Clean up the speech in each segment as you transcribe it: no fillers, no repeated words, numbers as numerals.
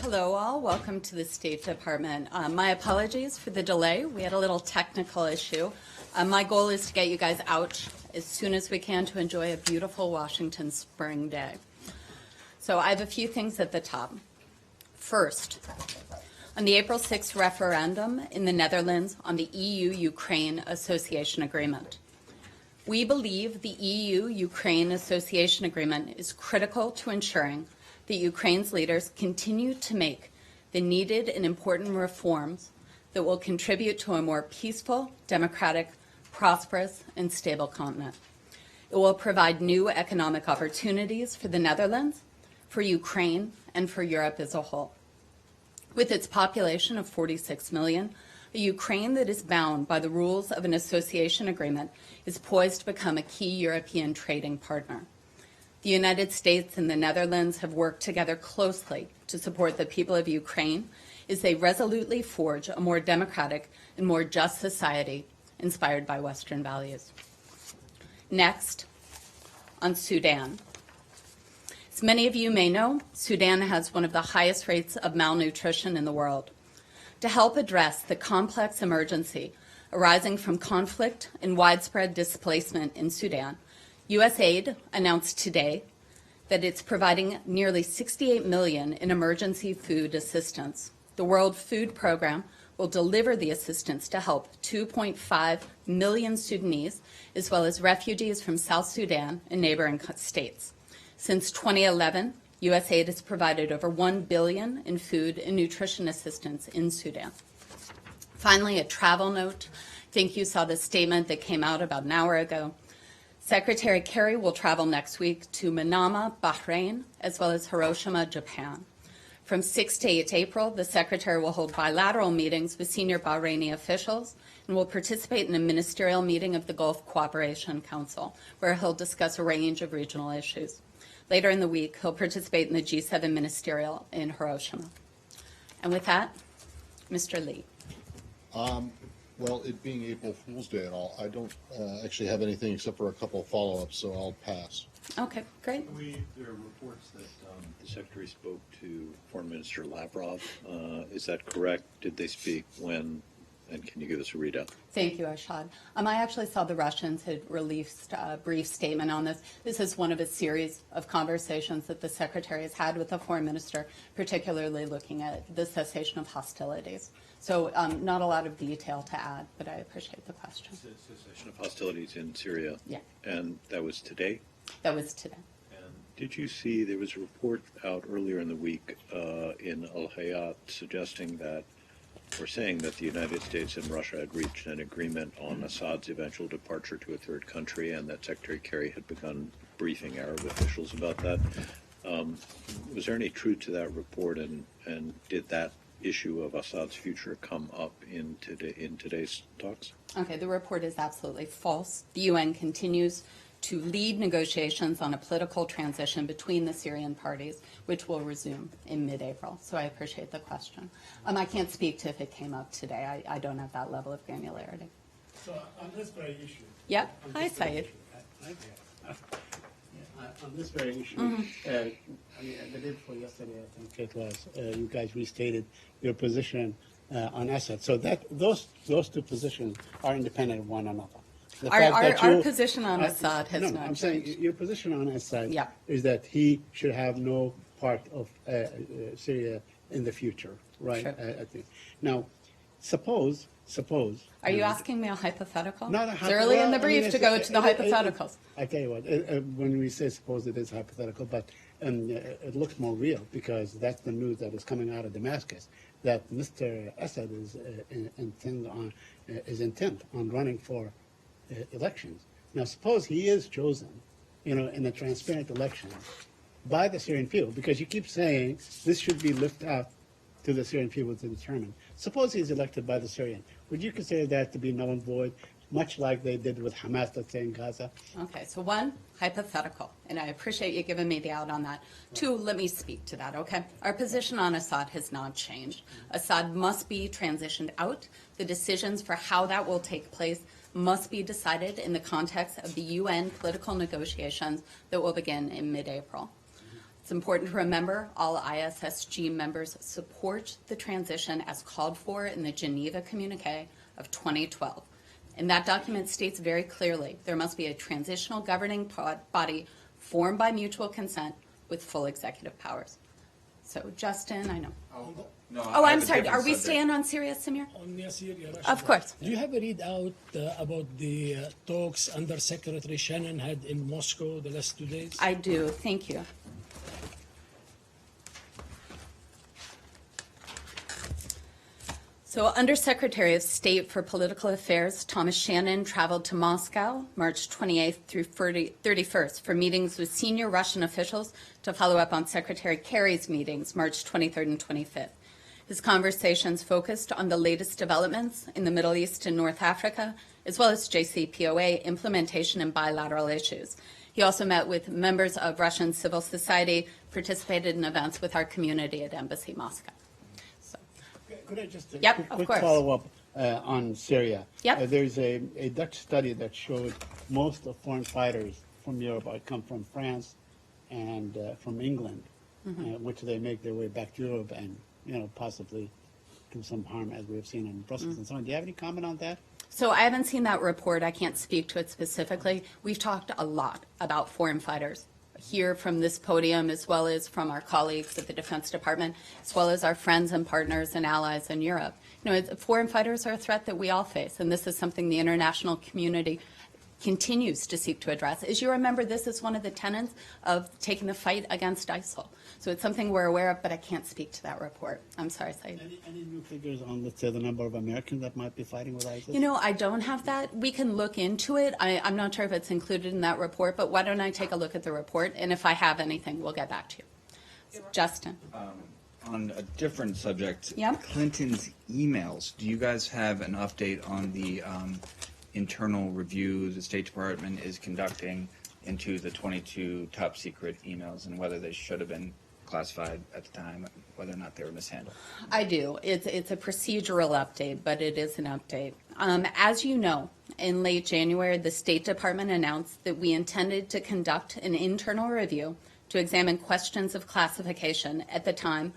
Hello all, welcome to the State Department. My apologies for the delay. We had a little technical issue. My goal is to get you guys out as soon as we can to enjoy a beautiful Washington spring day. So I have a few things at the top. First, on the April 6th referendum in the Netherlands on the EU-Ukraine Association Agreement. We believe the EU-Ukraine Association Agreement is critical to ensuring that Ukraine's leaders continue to make the needed and important reforms that will contribute to a more peaceful, democratic, prosperous, and stable continent. It will provide new economic opportunities for the Netherlands, for Ukraine, and for Europe as a whole. With its population of 46 million, a Ukraine that is bound by the rules of an association agreement is poised to become a key European trading partner. The United States and the Netherlands have worked together closely to support the people of Ukraine as they resolutely forge a more democratic and more just society inspired by Western values. Next, on Sudan. As many of you may know, Sudan has one of the highest rates of malnutrition in the world. To help address the complex emergency arising from conflict and widespread displacement in Sudan, USAID announced today that it's providing nearly $68 million in emergency food assistance. The World Food Program will deliver the assistance to help 2.5 million Sudanese, as well as refugees from South Sudan and neighboring states. Since 2011, USAID has provided over $1 billion in food and nutrition assistance in Sudan. Finally, a travel note. I think you saw the statement that came out about an hour ago. Secretary Kerry will travel next week to Manama, Bahrain, as well as Hiroshima, Japan. From 6 to 8 April, the Secretary will hold bilateral meetings with senior Bahraini officials and will participate in a ministerial meeting of the Gulf Cooperation Council, where he'll discuss a range of regional issues. Later in the week, he'll participate in the G7 ministerial in Hiroshima. And with that, Mr. Lee. Well, it being April Fool's Day and all, I don't actually have anything except for a couple of follow-ups, so I'll pass. Okay, great. There are reports that the Secretary spoke to Foreign Minister Lavrov. Is that correct? Did they speak? When? And can you give us a readout? Thank you, Arshad. I actually saw the Russians had released a brief statement on this. This is one of a series of conversations that the Secretary has had with the Foreign Minister, particularly looking at the cessation of hostilities. So not a lot of detail to add, but I appreciate the question. Cessation of hostilities in Syria? Yeah. And that was today? That was today. And did you see, there was a report out earlier in the week in Al Hayat suggesting that, or saying that the United States and Russia had reached an agreement on Assad's eventual departure to a third country, and that Secretary Kerry had begun briefing Arab officials about that. Was there any truth to that report, and did that issue of Assad's future come up in today's talks? Okay, the report is absolutely false. The UN continues to lead negotiations on a political transition between the Syrian parties, which will resume in mid-April. So I appreciate the question. I can't speak to if it came up today. I don't have that level of granularity. So on this very issue. Yeah. Hi, Syed. On this very issue, the day before yesterday, I think it was, you guys restated your position on Assad. So that those two positions are independent of one another. Our position on Assad has not I'm changed. saying your position on Assad Yeah. is that he should have no part of Syria in the future, right? Sure. I think. Now, suppose. Are you asking me a hypothetical? Not a It's early in the brief to go to the hypotheticals. I tell you what, when we say suppose, it is hypothetical, but it looks more real because that's the news that is coming out of Damascus, that Mr. Assad is intent on running for elections. Now, suppose he is chosen, in a transparent election by the Syrian people, because you keep saying this should be left out to the Syrian people to determine. Suppose he's elected by the Syrian. Would you consider that to be null and void, much like they did with Hamas, let's say, in Gaza? Okay, so one, hypothetical, and I appreciate you giving me the out on that. Two, let me speak to that, okay? Our position on Assad has not changed. Assad must be transitioned out. The decisions for how that will take place must be decided in the context of the UN political negotiations that will begin in mid-April. It's important to remember all ISSG members support the transition as called for in the Geneva Communique of 2012. And that document states very clearly there must be a transitional governing body formed by mutual consent with full executive powers. So, Justin, I know. No, Oh, I I'm have a sorry. different Are we subject. staying on Syria, Samir? On Syria, Russia. Of course. Do you have a readout about the talks Under Secretary Shannon had in Moscow the last 2 days? I do. Thank you. So, Undersecretary of State for Political Affairs Thomas Shannon traveled to Moscow March 28th through 31st for meetings with senior Russian officials to follow up on Secretary Kerry's meetings March 23rd and 25th. His conversations focused on the latest developments in the Middle East and North Africa, as well as JCPOA implementation and bilateral issues. He also met with members of Russian civil society, participated in events with our community at Embassy Moscow. Could I just Yep, of quick course. follow-up on Syria? Yep. There's a Dutch study that showed most of foreign fighters from Europe come from France and from England, which they make their way back to Europe and, possibly do some harm, as we have seen in Brussels and so on. Do you have any comment on that? So I haven't seen that report. I can't speak to it specifically. We've talked a lot about foreign fighters here from this podium, as well as from our colleagues at the Defense Department, as well as our friends and partners and allies in Europe. Foreign fighters are a threat that we all face, and this is something the international community continues to seek to address. As you remember, this is one of the tenets of taking the fight against ISIL. So it's something we're aware of, but I can't speak to that report. I'm sorry, Saeed. Any new figures on, let's say, the number of Americans that might be fighting with ISIS? I don't have that. We can look into it. I'm not sure if it's included in that report, but why don't I take a look at the report, and if I have anything, we'll get back to you. Justin. On a different subject, Yep. Clinton's emails. Do you guys have an update on the internal review the State Department is conducting into the 22 top secret emails and whether they should have been classified at the time, whether or not they were mishandled? I do. It's a procedural update, but it is an update. As you know, in late January, the State Department announced that we intended to conduct an internal review to examine questions of classification at the time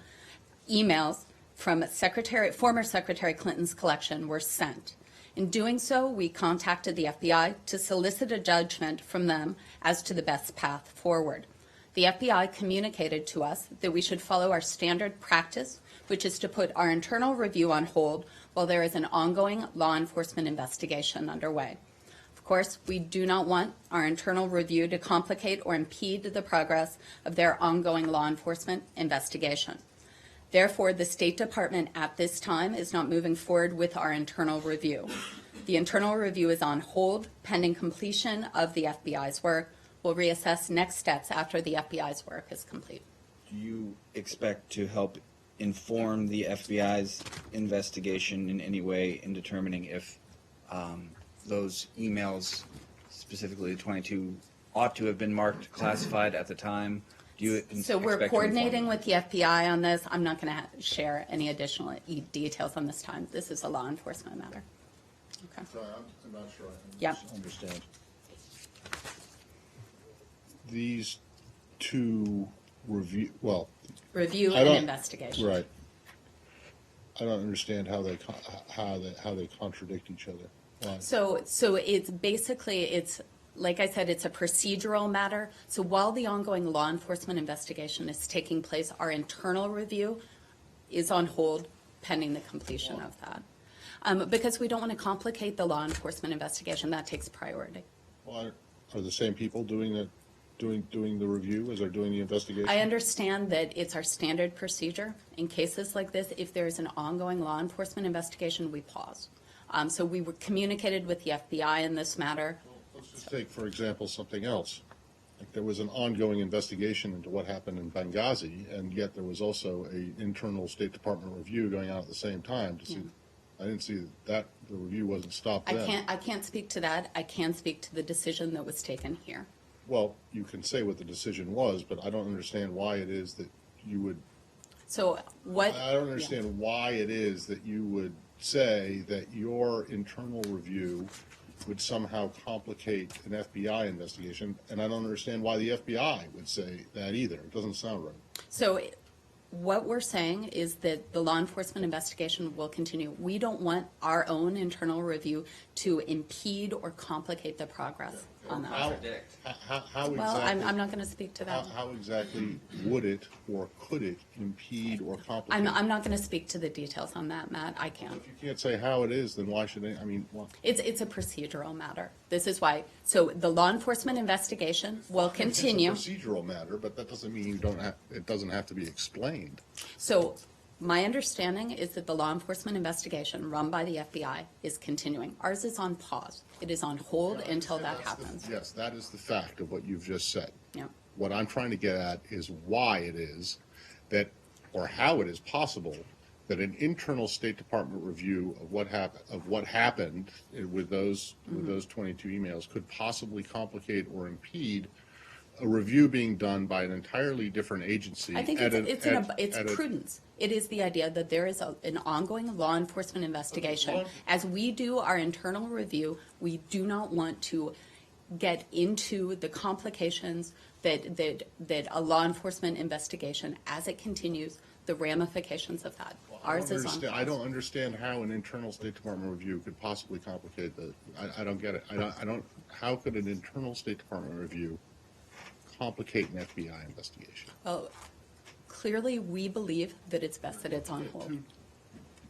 emails from former Secretary Clinton's collection were sent. In doing so, we contacted the FBI to solicit a judgment from them as to the best path forward. The FBI communicated to us that we should follow our standard practice, which is to put our internal review on hold while there is an ongoing law enforcement investigation underway. Of course, we do not want our internal review to complicate or impede the progress of their ongoing law enforcement investigation. Therefore, the State Department at this time is not moving forward with our internal review. The internal review is on hold pending completion of the FBI's work. We'll reassess next steps after the FBI's work is complete. Do you expect to help inform the FBI's investigation in any way in determining if those emails, specifically the 22, ought to have been marked classified at the time? Do you So we're expect to coordinating inform with the FBI on this. I'm not going to share any additional details on this time. This is a law enforcement matter. Okay. Sorry, I'm not sure I Yep. understand. These two review, Review I and don't- investigation. right. I don't understand how they contradict each other. Why? So it's basically, like I said, it's a procedural matter. So while the ongoing law enforcement investigation is taking place, our internal review is on hold pending the completion of that. Because we don't want to complicate the law enforcement investigation. That takes priority. Well, are the same people doing the review as they're doing the investigation? I understand that it's our standard procedure. In cases like this, if there is an ongoing law enforcement investigation, we pause. So we were communicated with the FBI in this matter. Let's just take, for example, something else. Like there was an ongoing investigation into what happened in Benghazi, and yet there was also an internal State Department review going on at the same time. I didn't see that the review wasn't stopped then. I can't speak to that. I can speak to the decision that was taken here. Well, you can say what the decision was, but I don't understand why it is that you would. So what? I don't understand why it is that you would say that your internal review would somehow complicate an FBI investigation, and I don't understand why the FBI would say that either. It doesn't sound right. So what we're saying is that the law enforcement investigation will continue. We don't want our own internal review to impede or complicate the progress on that. How Well, exactly? I'm not going to speak to that. How exactly would it or could it impede or complicate? I'm not going to speak to the details on that, Matt. I can't. If you can't say how it is, then why should I mean, why? It's a procedural matter. This is why. So the law enforcement investigation will continue. It's a procedural matter, but that doesn't mean it doesn't have to be explained. So my understanding is that the law enforcement investigation run by the FBI is continuing. Ours is on pause. It is on hold until that happens. Yes, that is the fact of what you've just said. Yeah. What I'm trying to get at is why it is that, or how it is possible that an internal State Department review of what happened with those 22 emails could possibly complicate or impede a review being done by an entirely different agency. I think it's prudence. It is the idea that there is an ongoing law enforcement investigation. As we do our internal review, we do not want to get into the complications that a law enforcement investigation, as it continues, the ramifications of that. Ours is on pause. I don't understand how an internal State Department review could possibly complicate I don't get it. How could an internal State Department review complicate an FBI investigation? Well, clearly, we believe that it's best that it's on hold.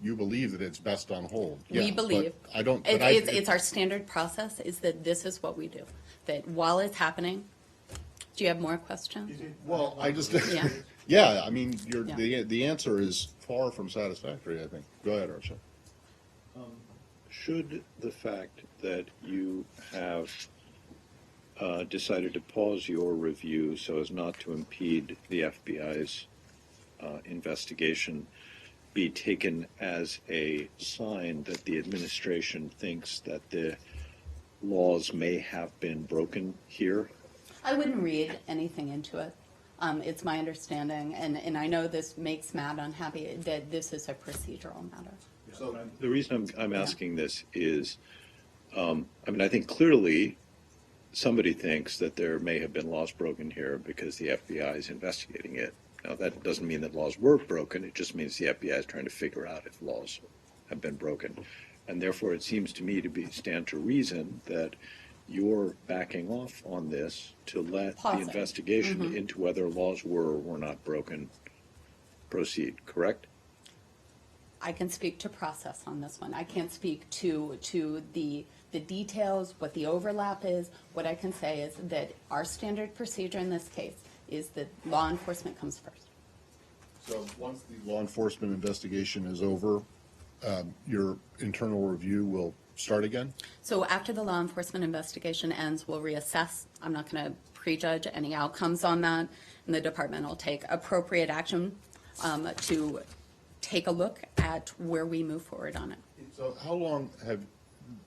You believe that it's best on hold. We Yeah, believe. but I don't. But It's our standard process is that this is what we do. That while it's happening, do you have more questions? Well, I just. Yeah. Yeah, I mean, Yeah. the answer is far from satisfactory, I think. Go ahead, Arshad. Should the fact that you have decided to pause your review so as not to impede the FBI's investigation be taken as a sign that the administration thinks that the laws may have been broken here? I wouldn't read anything into it. It's my understanding, and I know this makes Matt unhappy, that this is a procedural matter. So the reason I'm asking this is, I think clearly somebody thinks that there may have been laws broken here because the FBI is investigating it. Now, that doesn't mean that laws were broken. It just means the FBI is trying to figure out if laws have been broken. And therefore, it seems to me to stand to reason that you're backing off on this to let Pausing. the investigation into whether laws were or were not broken proceed, correct? I can speak to process on this one. I can't speak to the details, what the overlap is. What I can say is that our standard procedure in this case is that law enforcement comes first. So once the law enforcement investigation is over, your internal review will start again? So after the law enforcement investigation ends, we'll reassess. I'm not going to prejudge any outcomes on that, and the department will take appropriate action to take a look at where we move forward on it. So how long have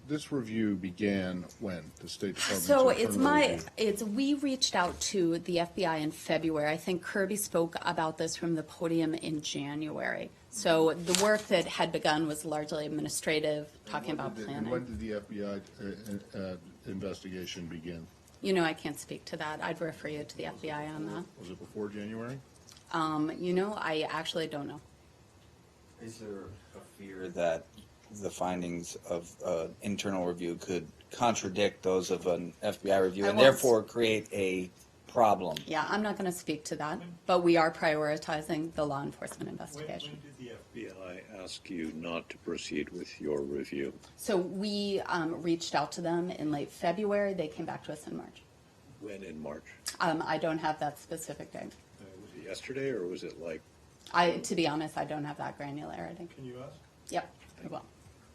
this review began when the State Department's So internal review? we reached out to the FBI in February. I think Kirby spoke about this from the podium in January. So the work that had begun was largely administrative, talking about And planning. when did the FBI investigation begin? You know, I can't speak to that. I'd refer you to the FBI on that. Was it before January? You know, I actually don't know. Is there a fear that the findings of internal review could contradict those of an FBI review I and won't therefore create a problem? Yeah, I'm not going to speak to that, but we are prioritizing the law enforcement investigation. When did the FBI ask you not to proceed with your review? So we reached out to them in late February. They came back to us in March. When in March? I don't have that specific date. Was it yesterday or was it like? To be honest, I don't have that granularity. Can you ask? Yep, I will.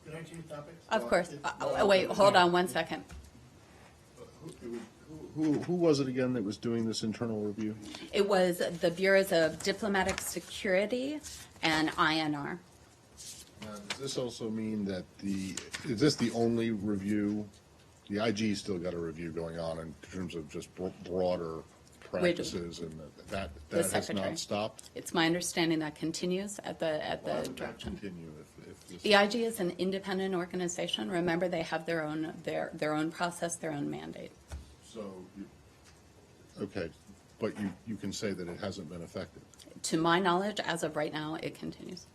Can I change topics? Of course. Wait, hold on one second. Who was it again that was doing this internal review? It was the Bureaus of Diplomatic Security and INR. Now, does this also mean that is this the only review? The IG still got a review going on in terms of just broader practices, and that The has secretary. not stopped? It's my understanding that continues at the Why would that direction. continue if this? The IG is an independent organization. Remember, they have their own process, their own mandate. So, okay, but you can say that it hasn't been affected. To my knowledge, as of right now, it continues.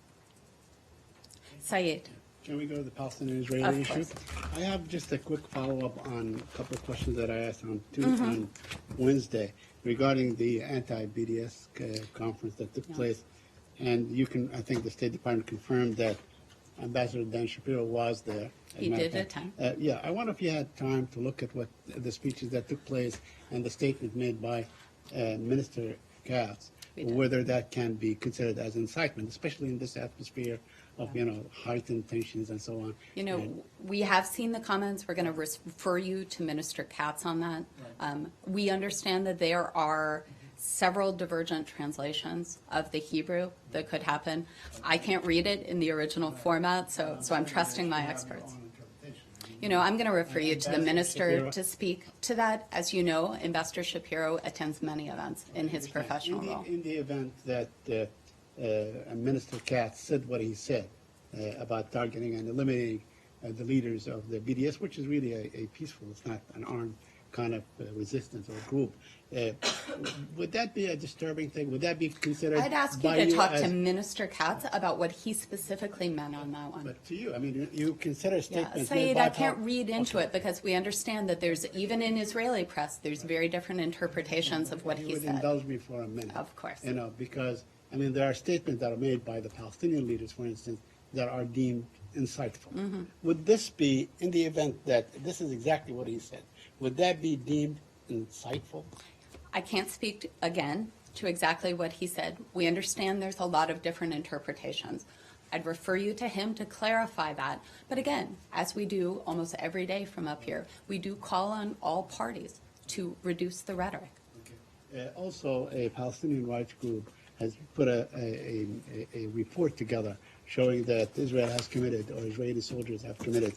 Saeed. Can we go to the Palestinian-Israeli Of issue? course. I have just a quick follow-up on a couple of questions that I asked on Mm-hmm. on Wednesday regarding the anti-BDS conference that took place. And I think the State Department confirmed that Ambassador Dan Shapiro was there. He did attend. Yeah, I wonder if you had time to look at what the speeches that took place and the statement made by Minister Katz, We did. whether that can be considered as incitement, especially in this atmosphere of, heightened tensions and so on. And- We have seen the comments. We're going to refer you to Minister Katz on that. We understand that there are several divergent translations of the Hebrew that could happen. I can't read it in the original format, so I'm trusting my experts. I'm going to refer you to the minister to speak to that. As you know, Ambassador Shapiro attends many events in his professional role. In the event that Minister Katz said what he said about targeting and eliminating the leaders of the BDS, which is really a peaceful, it's not an armed kind of resistance or group, would that be a disturbing thing? Would that be considered? I'd ask you by to talk as- to Minister Katz about what he specifically meant on that one. But to you, I mean, you consider Yeah, statements made Saeed, by I can't Pal- read into Okay. it because we understand that there's, even in Israeli press, there's very different interpretations of what You he would said. indulge me for a minute. Of course. Because, there are statements that are made by the Palestinian leaders, for instance, that are deemed insightful. Mm-hmm. Would this be, in the event that this is exactly what he said, would that be deemed insightful? I can't speak again to exactly what he said. We understand there's a lot of different interpretations. I'd refer you to him to clarify that. But again, as we do almost every day from up here, we do call on all parties to reduce the rhetoric. Also, a Palestinian rights group has put a report together showing that Israel has committed, or Israeli soldiers have committed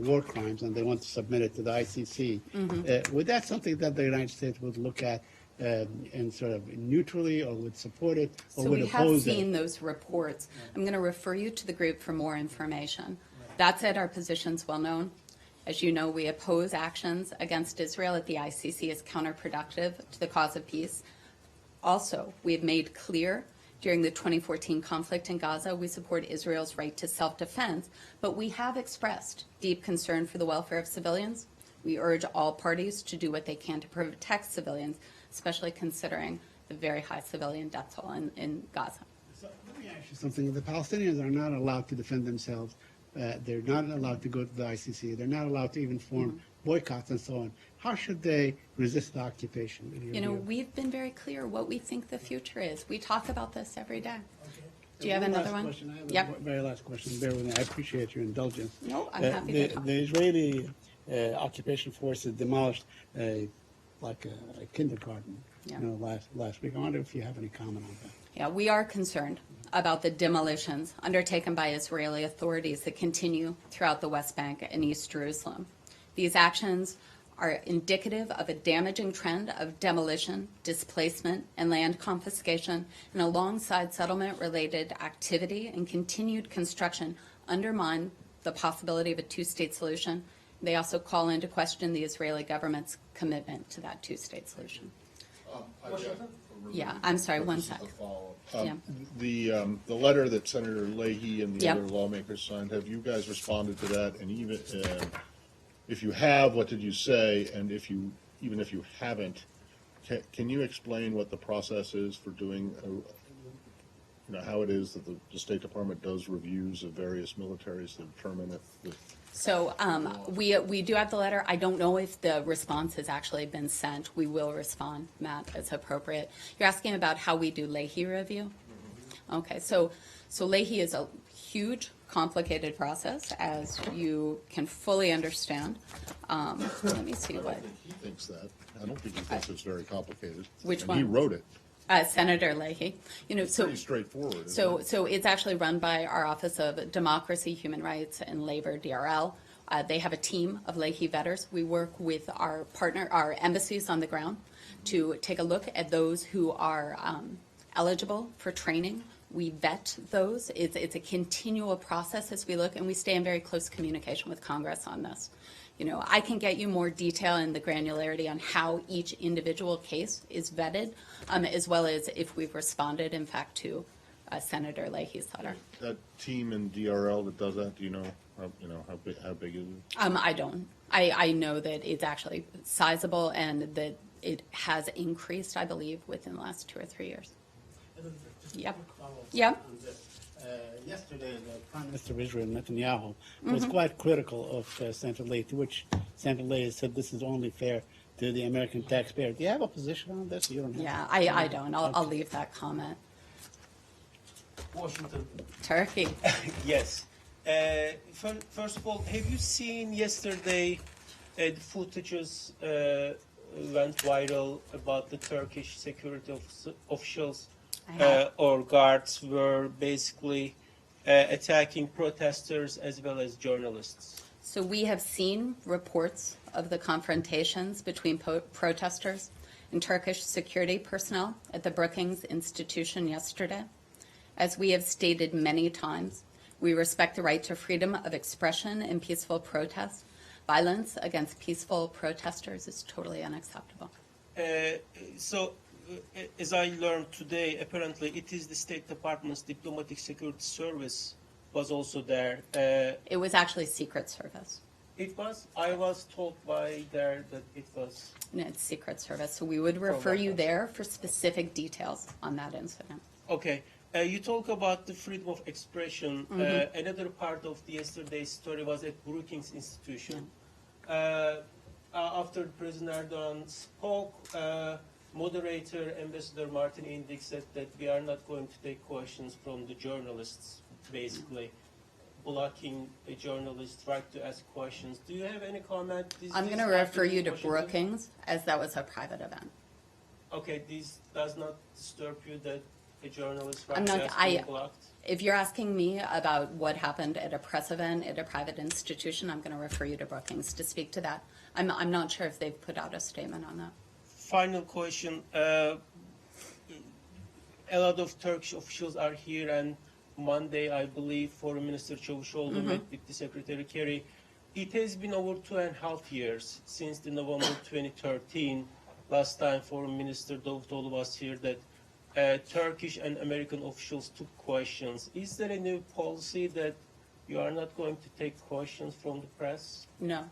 war crimes, and they want to submit it to the ICC. Would that something that the United States would look at and sort of neutrally, or would support it, or So would we have oppose seen it? those reports. I'm going to refer you to the group for more information. That said, our position's well known. As you know, we oppose actions against Israel at the ICC as counterproductive to the cause of peace. Also, we have made clear during the 2014 conflict in Gaza, we support Israel's right to self-defense, but we have expressed deep concern for the welfare of civilians. We urge all parties to do what they can to protect civilians, especially considering the very high civilian death toll in Gaza. So let me ask you something. The Palestinians are not allowed to defend themselves. They're not allowed to go to the ICC. They're not allowed to even form boycotts and so on. How should they resist the occupation? in your view? We've been very clear what we think the future is. We talk about this every day. Do you have One another last one? question. I have Yep. a very last question. Bear with me. I appreciate your indulgence. No, I'm happy to talk. The Israeli occupation forces demolished a kindergarten, Yeah. last week. I wonder if you have any comment on that. Yeah, we are concerned about the demolitions undertaken by Israeli authorities that continue throughout the West Bank and East Jerusalem. These actions are indicative of a damaging trend of demolition, displacement, and land confiscation, and alongside settlement-related activity and continued construction undermine the possibility of a two-state solution. They also call into question the Israeli government's commitment to that two-state solution. Yeah, I'm sorry, one sec. Yeah. The letter that Senator Leahy and the Yep. other lawmakers signed, have you guys responded to that? And even if you have, what did you say? And even if you haven't, can you explain what the process is for doing, how it is that the State Department does reviews of various militaries to determine if the So we do have the letter. I don't know if the response has actually been sent. We will respond, Matt, as appropriate. You're asking about how we do Leahy review? Okay, so Leahy is a huge, complicated process, as you can fully understand. Let me see what he thinks that. I don't think he thinks it's very complicated. Which And he one? wrote it. Senator Leahy. So Pretty straightforward. isn't So, it? so it's actually run by our Office of Democracy, Human Rights, and Labor, DRL. They have a team of Leahy vetters. We work with our embassies on the ground to take a look at those who are eligible for training We vet those. It's a continual process as we look, and we stay in very close communication with Congress on this. You know, I can get you more detail and the granularity on how each individual case is vetted, as well as if we've responded, in fact, to Senator Leahy's letter. That team in DRL that does that, do you know how big is it? I don't. I know that it's actually sizable and that it has increased, I believe, within the last 2 or 3 years. Yep. Yep. Yesterday, the Prime Minister of Israel, Netanyahu, was quite critical of Senator Leahy, to which Senator Leahy said this is only fair to the American taxpayer. Do you have a position on this? You don't have. Yeah, I don't. I'll leave that comment. Washington. Turkey. Yes. First of all, have you seen yesterday the footages went viral about the Turkish security officials I have. or guards were basically attacking protesters as well as journalists? So we have seen reports of the confrontations between protesters and Turkish security personnel at the Brookings Institution yesterday. As we have stated many times, we respect the right to freedom of expression and peaceful protest. Violence against peaceful protesters is totally unacceptable. As I learned today, apparently it is the State Department's Diplomatic Security Service was also there. It was actually Secret Service. It was? I was told by there that it was. No, it's Secret Service. So we would refer you there for specific details on that incident. Okay. You talk about the freedom of expression. Another part of yesterday's story was at Brookings Institution. After President Erdogan spoke, moderator Ambassador Martin Indyk said that we are not going to take questions from the journalists, basically blocking a journalist's right to ask questions. Do you have any comment? I'm going to refer you to Brookings, as that was a private event. Okay, this does not disturb you that a journalist's right I'm to not. ask being blocked? If you're asking me about what happened at a press event at a private institution, I'm going to refer you to Brookings to speak to that. I'm not sure if they've put out a statement on that. Final question. A lot of Turkish officials are here, and Monday, I believe, Foreign Minister Çavuşoğlu met with the Secretary Kerry. It has been over 2.5 years since the November 2013, last time Foreign Minister Davutoğlu was here, that Turkish and American officials took questions. Is there a new policy that you are not going to take questions from the press? No.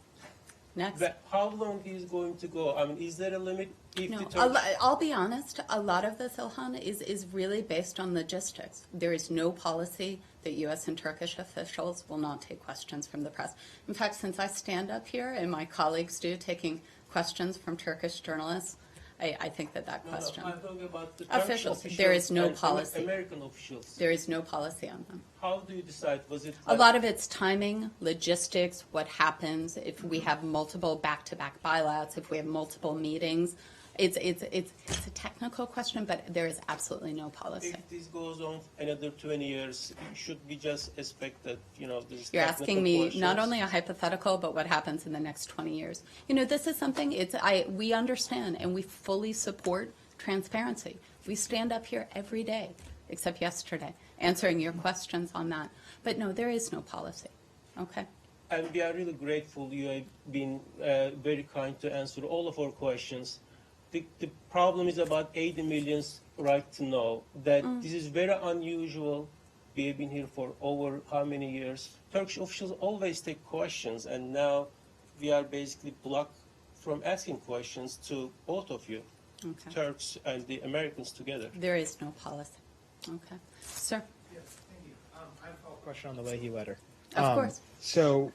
Next. But how long is going to go? I mean, is there a limit? If No, the Turkish... I'll be honest, a lot of this, Ilhan, is really based on logistics. There is no policy that U.S. and Turkish officials will not take questions from the press. In fact, since I stand up here, and my colleagues do, taking questions from Turkish journalists, I think that question. No, I'm talking about the Turkish Officials, officials. there is no and policy. American officials. There is no policy on them. How do you decide? Was it A lot of it's timing, logistics, what happens if we have multiple back-to-back bilats, if we have multiple meetings. It's a technical question, but there is absolutely no policy. If this goes on another 20 years, should we just expect that, there's You're technical asking me questions? not only a hypothetical, but what happens in the next 20 years. This is something we understand and we fully support transparency. We stand up here every day, except yesterday, answering your questions on that. But no, there is no policy. Okay. And we are really grateful you have been very kind to answer all of our questions. The problem is about 80 million's right to know that this is very unusual. We have been here for over how many years? Turkish officials always take questions, and now we are basically blocked from asking questions to both of you, Okay. Turks and the Americans together. There is no policy. Okay. Sir, Yes, thank you. I have a follow-up question on the Leahy letter. of course. So,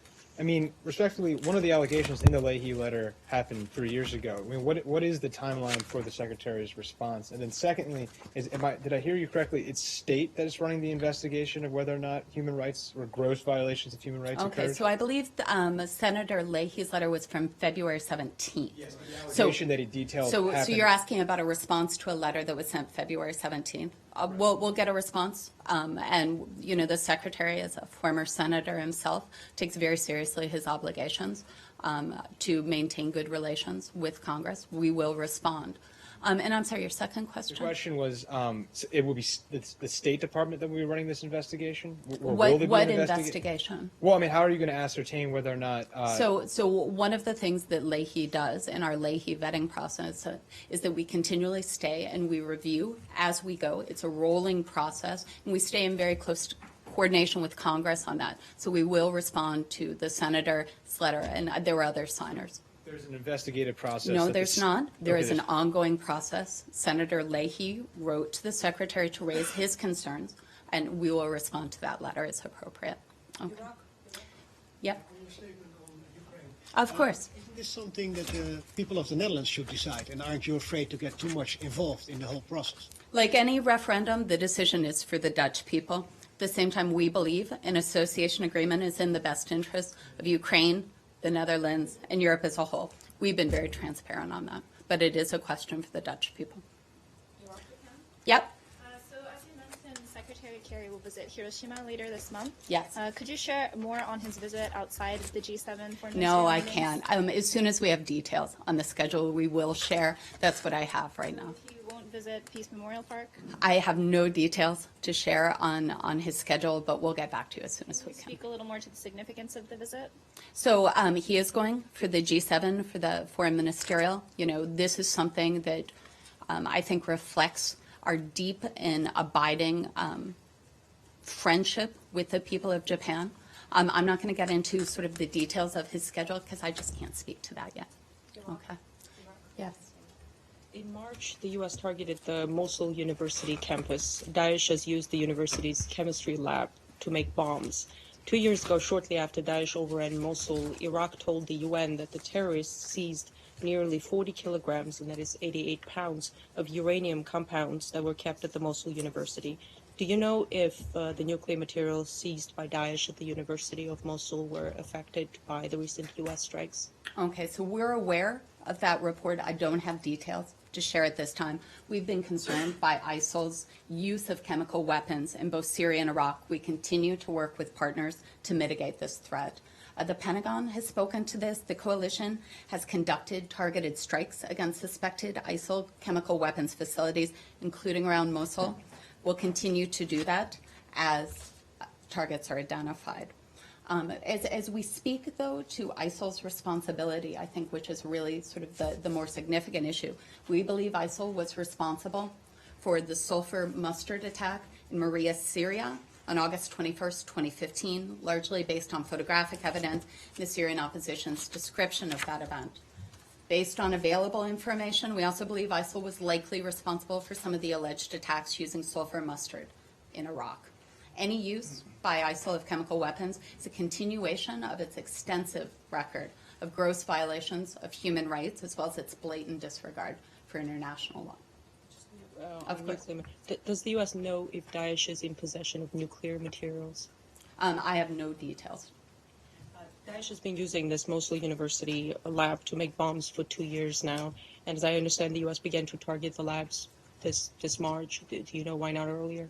respectfully, one of the allegations in the Leahy letter happened 3 years ago. What is the timeline for the Secretary's response? And then secondly, did I hear you correctly? It's state that is running the investigation of whether or not human rights or gross violations of human rights Okay, occurred? so I believe Senator Leahy's letter was from February 17th. Yes, but the allegation that he detailed So happened. you're asking about a response to a letter that was sent February 17th. We'll get a response, and the Secretary, as a former senator himself, takes very seriously his obligations to maintain good relations with Congress. We will respond. And I'm sorry, your second The question? question was, it will be the State Department that will be running this investigation? Or will What, there be what an investigation? Well, I mean, how are you going to ascertain whether or not? So one of the things that Leahy does in our Leahy vetting process is that we continually stay and we review as we go. It's a rolling process, and we stay in very close coordination with Congress on that. So we will respond to the senator's letter, and there were other signers. There's an investigative process. No, that there's the- not. There Okay, is an there's- ongoing process. Senator Leahy wrote to the secretary to raise his concerns, and we will respond to that letter as appropriate. Okay. Yep, of course. Isn't this something that the people of the Netherlands should decide? And aren't you afraid to get too much involved in the whole process? Like any referendum, the decision is for the Dutch people. At the same time, we believe an association agreement is in the best interest of Ukraine, the Netherlands, and Europe as a whole. We've been very transparent on that, but it is a question for the Dutch people. Yep, So as you mentioned, Secretary Kerry will visit Hiroshima later this month. yes. Could you share more on his visit outside of the G7 foreign No, ministerial I meetings? can't. As soon as we have details on the schedule, we will share. That's what I have right now. He won't visit Peace Memorial Park. I have no details to share on his schedule, but we'll get back to you as soon as we can. Speak a little more to the significance of the visit. So he is going for the G7, for the foreign ministerial. You know, this is something that I think reflects our deep and abiding friendship with the people of Japan. I'm not going to get into sort of the details of his schedule because I just can't speak to that yet. Okay. Yes. In March, the U.S. targeted the Mosul University campus. Daesh has used the university's chemistry lab to make bombs. 2 years ago, shortly after Daesh overran Mosul, Iraq told the UN that the terrorists seized nearly 40 kilograms, and that is 88 pounds, of uranium compounds that were kept at the Mosul University. Do you know if the nuclear materials seized by Daesh at the University of Mosul were affected by the recent U.S. strikes? Okay, so we're aware of that report. I don't have details to share at this time. We've been concerned by ISIL's use of chemical weapons in both Syria and Iraq. We continue to work with partners to mitigate this threat. The Pentagon has spoken to this. The coalition has conducted targeted strikes against suspected ISIL chemical weapons facilities, including around Mosul. We'll continue to do that as targets are identified. As we speak, though, to ISIL's responsibility, I think, which is really sort of the more significant issue, we believe ISIL was responsible for the sulfur mustard attack in Maria, Syria, on August 21st, 2015, largely based on photographic evidence and the Syrian opposition's description of that event. Based on available information, we also believe ISIL was likely responsible for some of the alleged attacks using sulfur mustard in Iraq. Any use by ISIL of chemical weapons is a continuation of its extensive record of gross violations of human rights, as well as its blatant disregard for international law. Of course. Does the U.S. know if Daesh is in possession of nuclear materials? I have no details. Daesh has been using this Mosul University lab to make bombs for 2 years now, and as I understand, the U.S. began to target the labs this March. Do you know why not earlier?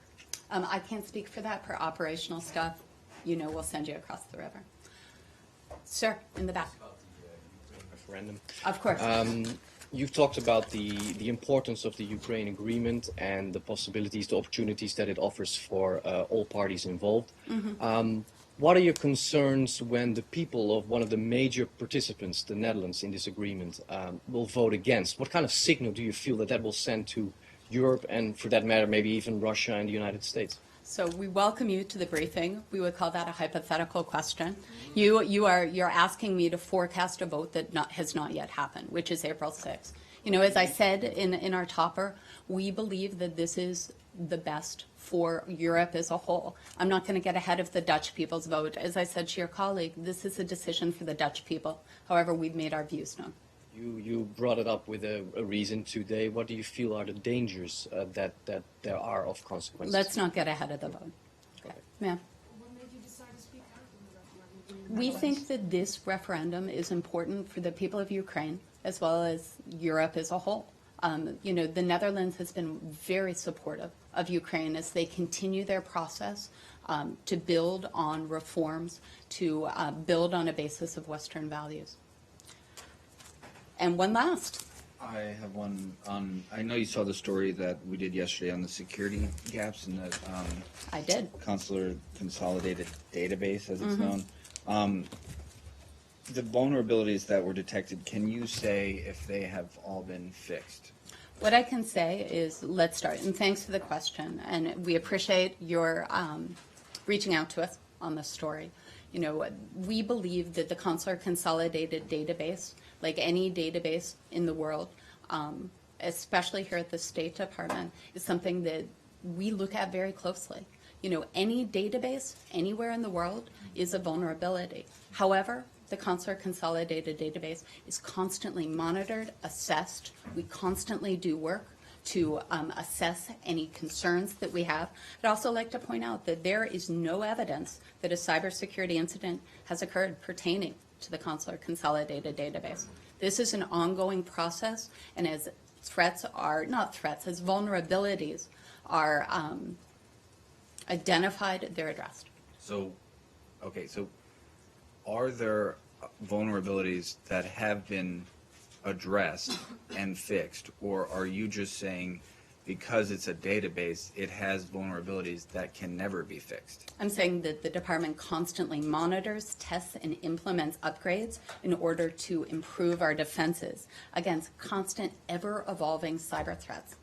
I can't speak for that. For operational stuff, you know, we'll send you across the river. Sir, in the back. Referendum. Of course. You've talked about the importance of the Ukraine agreement and the possibilities, the opportunities that it offers for all parties involved. What are your concerns when the people of one of the major participants, the Netherlands, in this agreement will vote against? What kind of signal do you feel that that will send to Europe and, for that matter, maybe even Russia and the United States? So we welcome you to the briefing. We would call that a hypothetical question. You're asking me to forecast a vote that has not yet happened, which is April 6th. You know, as I said in our topper, we believe that this is the best for Europe as a whole. I'm not going to get ahead of the Dutch people's vote. As I said to your colleague, this is a decision for the Dutch people. However, we've made our views known. You brought it up with a reason today. What do you feel are the dangers that there are of consequences? Let's not get ahead of the vote. Okay. Yeah. We think that this referendum is important for the people of Ukraine as well as Europe as a whole. You know, the Netherlands has been very supportive of Ukraine as they continue their process to build on reforms, to build on a basis of Western values. And one last I have one on. I know you saw the story that we did yesterday on the security gaps in the I did. Consular Consolidated Database, as it's known. The vulnerabilities that were detected, can you say if they have all been fixed? What I can say is, let's start, and thanks for the question, and we appreciate your reaching out to us on this story. You know, we believe that the Consular Consolidated Database, like any database in the world, especially here at the State Department, is something that we look at very closely. You know, any database anywhere in the world is a vulnerability. However, the Consular Consolidated Database is constantly monitored, assessed. We constantly do work to assess any concerns that we have. I'd also like to point out that there is no evidence that a cybersecurity incident has occurred pertaining to the Consular Consolidated Database. This is an ongoing process, and as threats are, not threats, as vulnerabilities are identified, they're addressed. So, okay, so are there vulnerabilities that have been addressed and fixed, or are you just saying because it's a database, it has vulnerabilities that can never be fixed? I'm saying that the department constantly monitors, tests, and implements upgrades in order to improve our defenses against constant, ever-evolving cyber threats.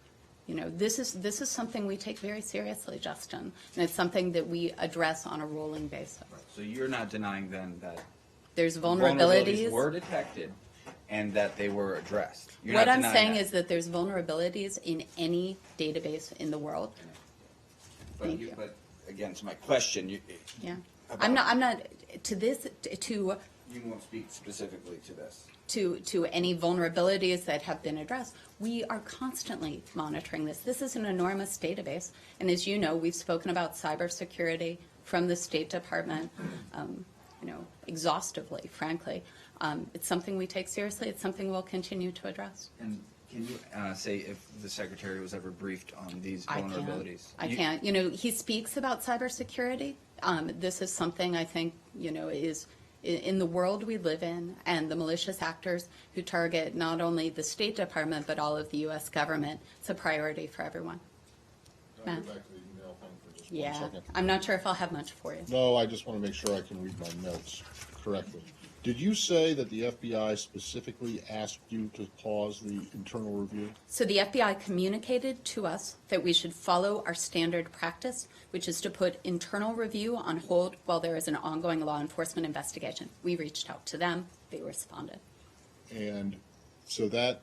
You know, this is something we take very seriously, Justin, and it's something that we address on a rolling basis. So you're not denying then that There's vulnerabilities. were detected and that they were addressed. You're What not I'm denying saying that. is that there's vulnerabilities in any database in the world. Thank you. But again, to my question, Yeah. about- I'm not, to this, to you won't speak specifically to this. to any vulnerabilities that have been addressed. We are constantly monitoring this. This is an enormous database, and as you know, we've spoken about cybersecurity from the State Department, exhaustively, frankly. It's something we take seriously. It's something we'll continue to address. And can you say if the Secretary was ever briefed on these I vulnerabilities? can't. I can't. You know, he speaks about cybersecurity. This is something I think, is in the world we live in, and the malicious actors who target not only the State Department but all of the U.S. government. It's a priority for everyone. Can I Matt? go back to the email thing for just Yeah, 1 second? I'm not sure if I'll have much for you. No, I just want to make sure I can read my notes correctly. Did you say that the FBI specifically asked you to pause the internal review? So the FBI communicated to us that we should follow our standard practice, which is to put internal review on hold while there is an ongoing law enforcement investigation. We reached out to them. They responded. And so that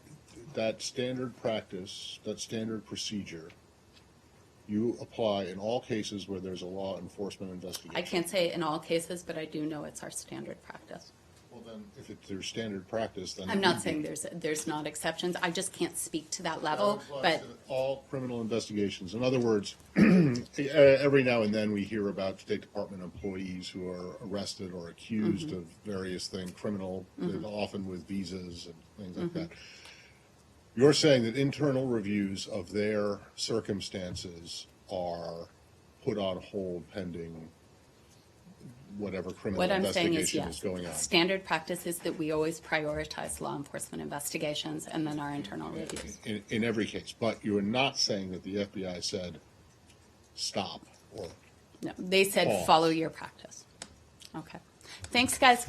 standard practice, that standard procedure, you apply in all cases where there's a law enforcement investigation? I can't say in all cases, but I do know it's our standard practice. Well, then, if it's their standard practice, then... I'm not saying there's not exceptions. I just can't speak to that level, but All criminal investigations. In other words, every now and then we hear about State Department employees who are arrested or accused of various things, criminal, often with visas and things like that. You're saying that internal reviews of their circumstances are put on hold pending whatever criminal what I'm saying is investigation is yes. going on? Standard practice is that we always prioritize law enforcement investigations and then our internal reviews. In every case. But you are not saying that the FBI said, stop, or... No, they said Pause. follow your practice. Okay. Thanks, guys.